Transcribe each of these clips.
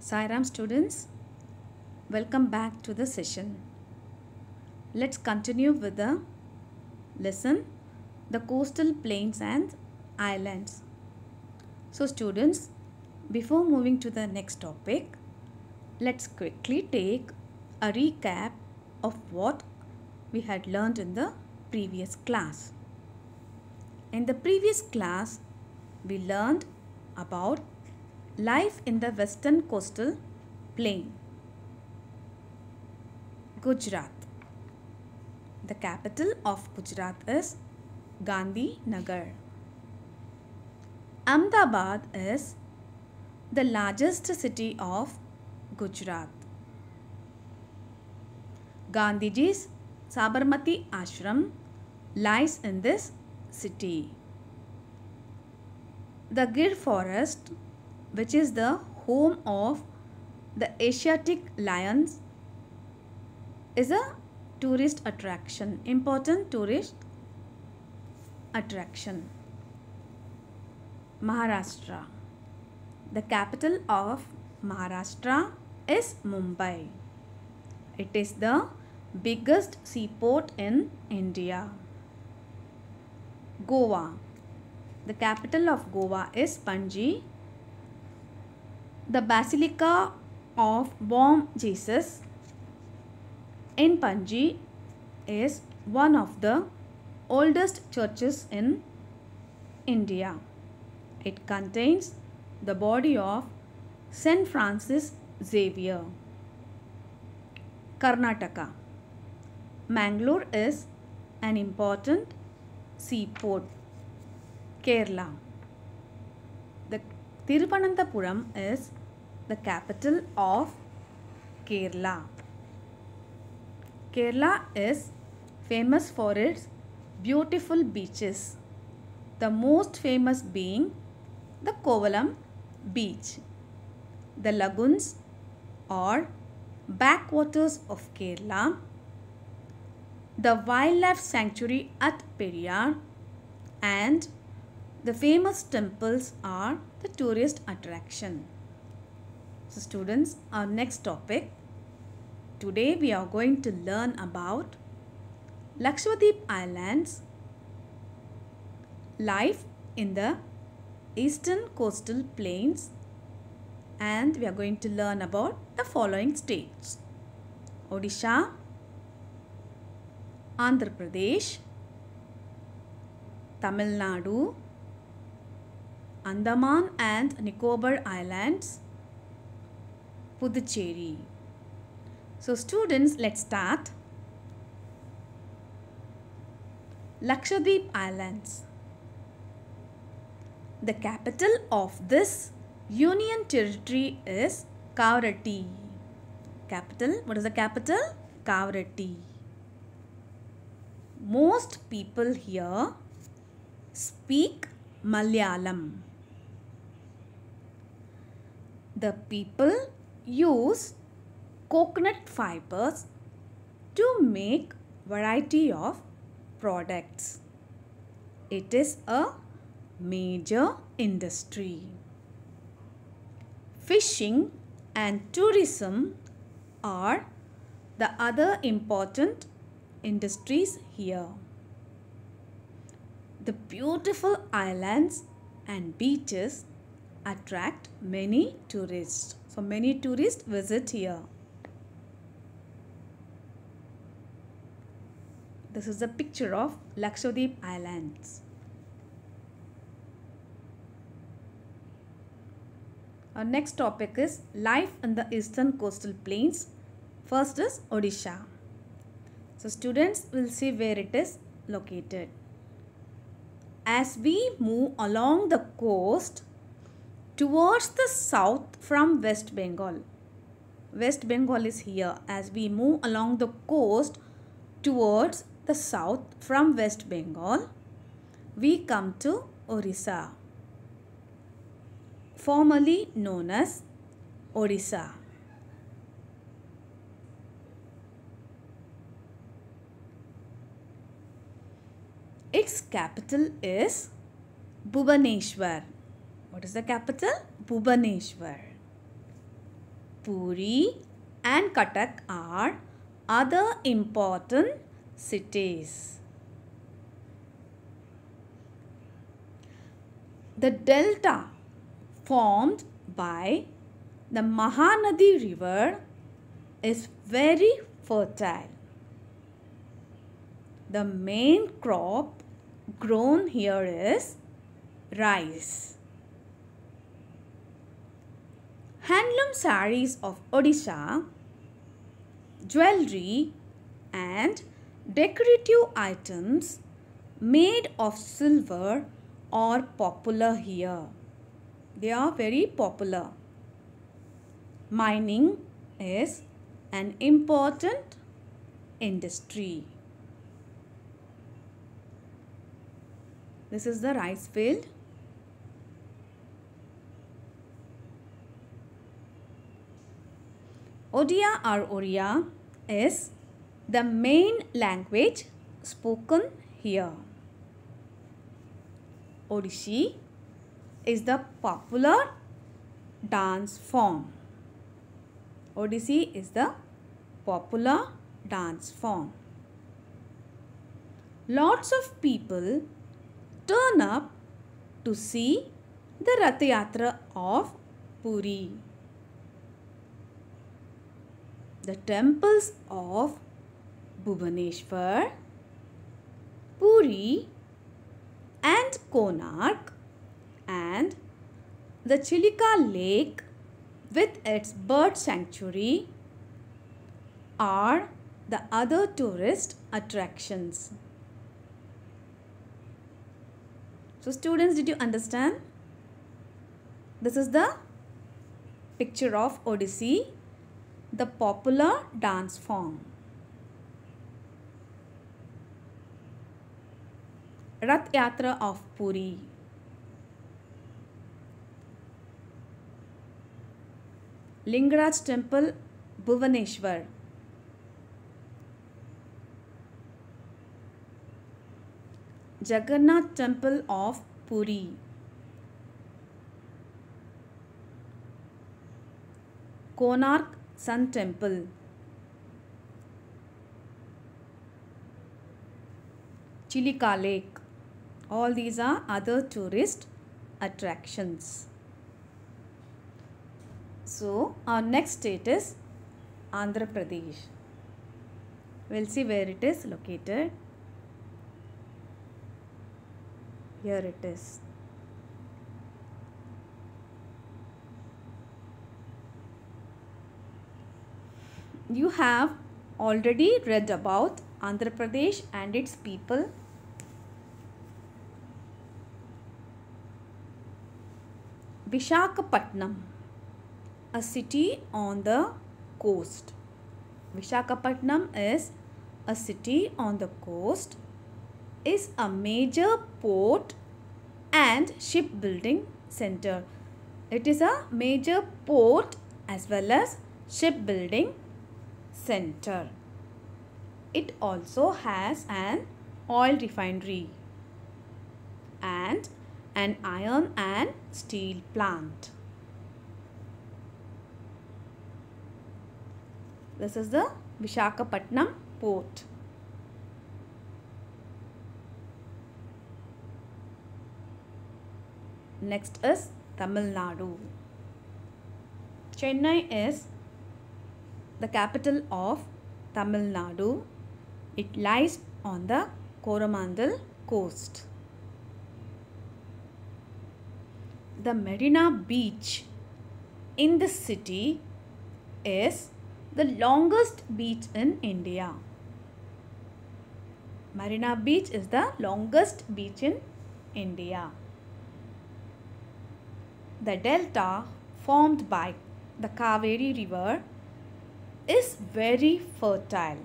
Sairam students, welcome back to the session. Let's continue with the lesson, the coastal plains and islands. So students, before moving to the next topic, let's quickly take a recap of what we had learned in the previous class. In the previous class, we learned about life in the western coastal plain, Gujarat. The capital of Gujarat is Gandhinagar. Ahmedabad is the largest city of Gujarat. Gandhiji's Sabarmati Ashram lies in this city. The Gir forest, which is the home of the Asiatic lions, is a tourist attraction, important tourist attraction. Maharashtra. The capital of Maharashtra is Mumbai. It is the biggest seaport in India. Goa. The capital of Goa is Panji. The Basilica of Bom Jesus in Panji is one of the oldest churches in India. It contains the body of Saint Francis Xavier. Karnataka. Mangalore is an important seaport. Kerala. The Thiruvananthapuram is the capital of Kerala. Kerala is famous for its beautiful beaches, the most famous being the Kovalam beach. The lagoons or backwaters of Kerala, the wildlife sanctuary at Periyar, and the famous temples are the tourist attraction. So students, our next topic. Today we are going to learn about Lakshadweep Islands, life in the eastern coastal plains, and we are going to learn about the following states: Odisha, Andhra Pradesh, Tamil Nadu, Andaman and Nicobar Islands, Puducherry. So students, let's start. Lakshadweep Islands. The capital of this union territory is Kavaratti. Capital, what is the capital? Kavaratti. Most people here speak Malayalam. The people use coconut fibers to make variety of products. It is a major industry. Fishing and tourism are the other important industries here. The beautiful islands and beaches attract many tourists. So many tourists visit here. This is a picture of Lakshadweep Islands. Our next topic is life in the eastern coastal plains. First is Odisha. So students will see where it is located. As we move along the coast towards the south from West Bengal. West Bengal is here. As we move along the coast towards the south from West Bengal, we come to Orissa, formerly known as Odisha. Its capital is Bhubaneswar. What is the capital? Bhubaneswar. Puri and Cuttack are other important cities. The delta formed by the Mahanadi river is very fertile. The main crop grown here is rice. Handloom sarees of Odisha, jewelry and decorative items made of silver are popular here. They are very popular. Mining is an important industry. This is the rice field. Odia or Oriya is the main language spoken here. Odissi is the popular dance form. Odissi is the popular dance form. Lots of people turn up to see the Rath Yatra of Puri. The temples of Bhubaneswar, Puri and Konark and the Chilika Lake with its bird sanctuary are the other tourist attractions. So students, did you understand? This is the picture of Odissi, the popular dance form. Rath Yatra of Puri. Lingaraj Temple, Bhubaneswar. Jagannath Temple of Puri. Konark Sun Temple. Chilika Lake. All these are other tourist attractions. So, our next state is Andhra Pradesh. We'll see where it is located. Here it is. You have already read about Andhra Pradesh and its people. Visakhapatnam, a city on the coast. Visakhapatnam is a city on the coast, is a major port and shipbuilding center. It is a major port as well as shipbuilding center. It also has an oil refinery and an iron and steel plant. This is the Visakhapatnam port. Next is Tamil Nadu. Chennai is the capital of Tamil Nadu. It lies on the Coromandel coast. The Marina Beach in the city is the longest beach in India. Marina Beach is the longest beach in India. The delta formed by the Kaveri river is very fertile.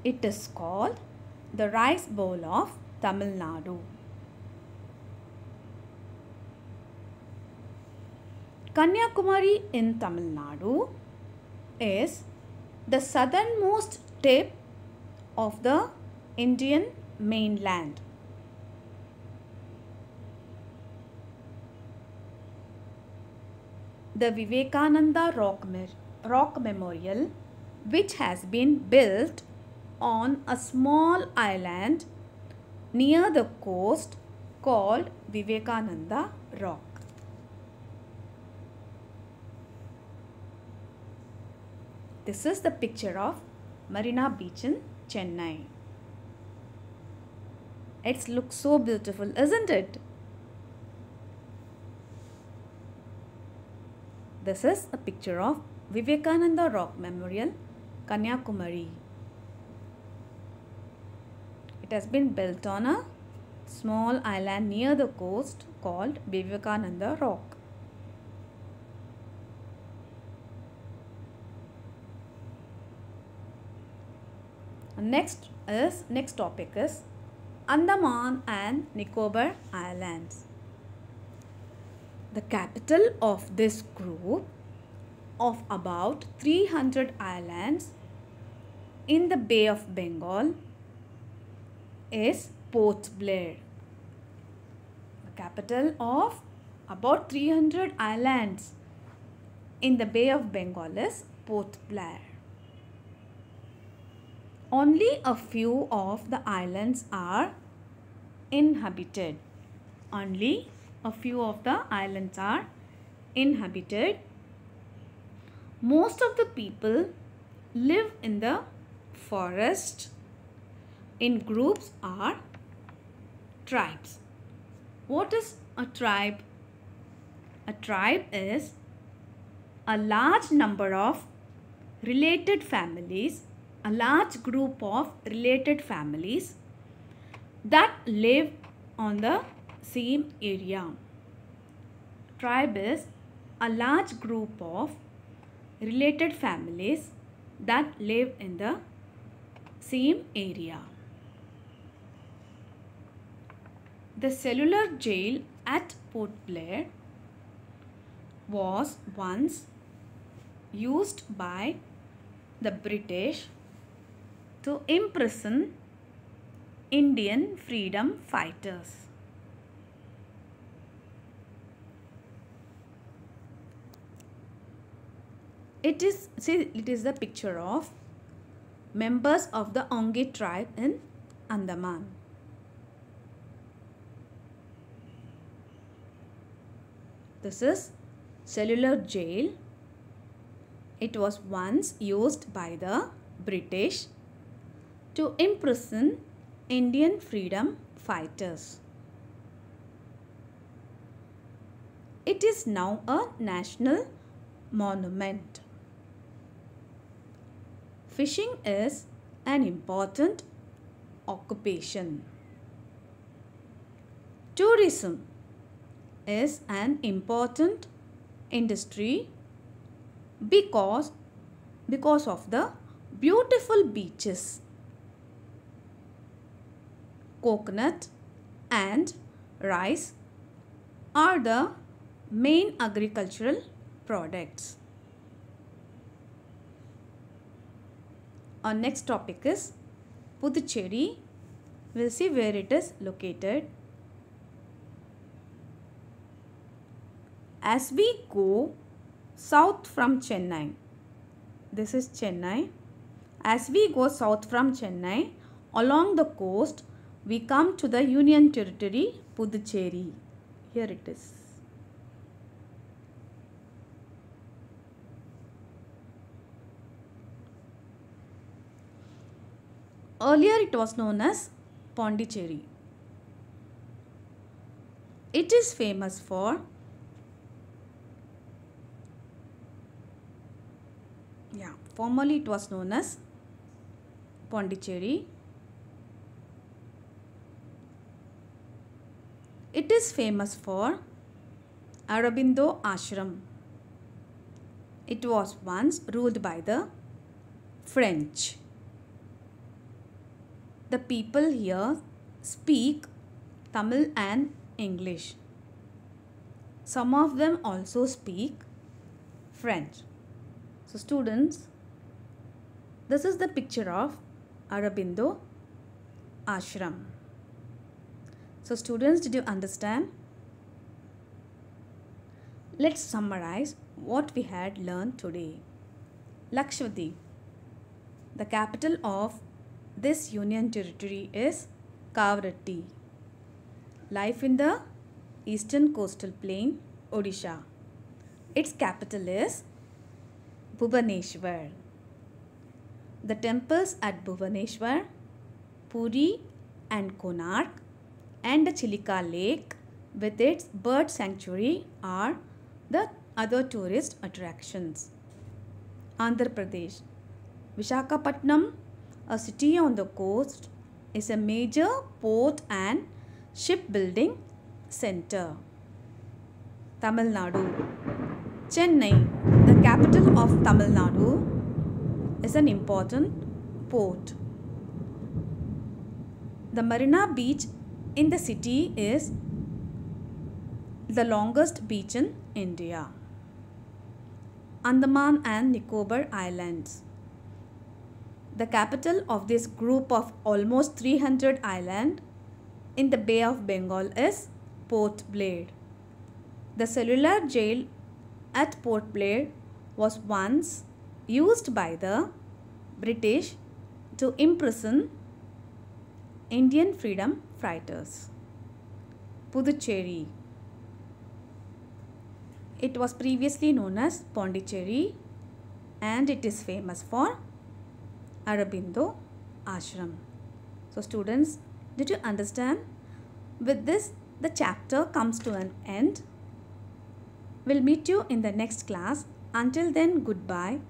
It is called the rice bowl of Tamil Nadu. Kanyakumari in Tamil Nadu is the southernmost tip of the Indian mainland. the Vivekananda Rock Memorial, which has been built on a small island near the coast called Vivekananda Rock. This is the picture of Marina Beach in Chennai. It looks so beautiful, isn't it? This is a picture of Vivekananda Rock Memorial, Kanyakumari. It has been built on a small island near the coast called Vivekananda Rock. Next topic is Andaman and Nicobar Islands. The capital of this group of about 300 islands in the Bay of Bengal is Port Blair. The capital of about 300 islands in the Bay of Bengal is Port Blair. Only a few of the islands are inhabited. Only a few of the islands are inhabited. Most of the people live in the forest. In groups are tribes. What is a tribe? A tribe is a large number of related families, a large group of related families that live on the same area. Tribe is a large group of related families that live in the same area. The cellular jail at Port Blair was once used by the British to imprison Indian freedom fighters. It is the picture of members of the Onge tribe in Andaman. This is cellular jail. It was once used by the British to imprison Indian freedom fighters. It is now a national monument. Fishing is an important occupation. Tourism is an important industry because of the beautiful beaches. Coconut and rice are the main agricultural products. Our next topic is Puducherry. We'll see where it is located. As we go south from Chennai, this is Chennai. As we go south from Chennai, along the coast, we come to the Union Territory, Puducherry. Here it is. Earlier it was known as Pondicherry. It is famous for formerly it was known as Pondicherry. It is famous for Aurobindo Ashram. It was once ruled by the French. The people here speak Tamil and English. Some of them also speak French. So students, this is the picture of Aurobindo Ashram. So students, did you understand? Let's summarize what we had learned today. Lakshadweep. The capital of this union territory is Kavaratti. Life in the eastern coastal plain, Odisha. Its capital is Bhubaneswar. The temples at Bhubaneswar, Puri and Konark, and the Chilika Lake with its bird sanctuary are the other tourist attractions. Andhra Pradesh. Visakhapatnam, a city on the coast, is a major port and shipbuilding center. Tamil Nadu. Chennai, the capital of Tamil Nadu, is an important port. The Marina Beach in the city is the longest beach in India. Andaman and Nicobar Islands. The capital of this group of almost 300 islands in the Bay of Bengal is Port Blair. The cellular jail at Port Blair was once used by the British to imprison Indian freedom fighters. Puducherry. It was previously known as Pondicherry and it is famous for Aurobindo Ashram. So students, did you understand? With this, the chapter comes to an end. We'll meet you in the next class. Until then, goodbye.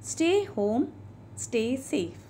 Stay home, stay safe.